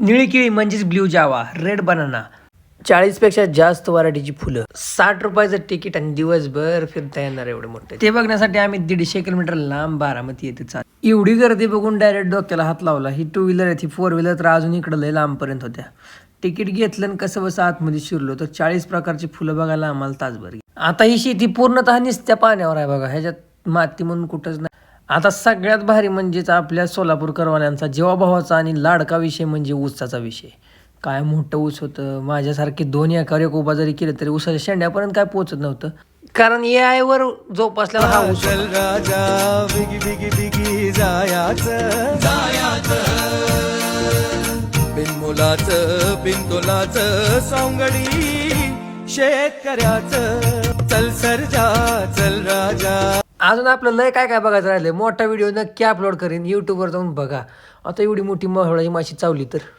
निळी केळी म्हणजेच ब्ल्यू जावा, रेड बनाना, 40पेक्षा जास्त व्हरायटीची फुलं, 60 रुपयाचं तिकीट आणि दिवसभर फिरता येणार एवढं मोठं. ते बघण्यासाठी आम्ही 150 किलोमीटर लांब बारामती येथे चाल. एवढी गर्दी बघून डायरेक्ट डोक्याला हात लावला. ही 2 व्हीलर आहे, ती 4 व्हीलर तर अजून इकडं लय लांबपर्यंत होत्या. तिकीट घेतलं आणि कसं बसं आतमध्ये शिरलो तर 40 प्रकारची फुलं बघायला आम्हाला तासभर. आता ही शेती पूर्णतः निसत्या पाण्यावर आहे बघा, ह्याच्यात माती म्हणून कुठंच नाही. आता सगळ्यात भारी म्हणजेच आपल्या सोलापूरकरवाल्यांचा जीवाभावाचा आणि लाडका विषय म्हणजे ऊसाचा विषय. काय मोठं ऊस होतं. माझ्यासारखे 2 एकर एक उभा जरी केलं तरी ऊसाच्या शेंड्यापर्यंत काय पोचत नव्हतं, कारण AI वर जोपासलेला हा ऊस होता. राजा बिगी बिगी बिगी जायाचं बिनमुलाचं बिनतोलाचं सौंगडी शेतकऱ्याचं. चल सरजा चल राजा. अजून आपलं लय काय काय बघायचं राहिलंय. मोठा व्हिडिओ नक्की अपलोड करीन, यूट्यूबवर जाऊन बघा. आता एवढी मोठी महळाची माशी चावली तर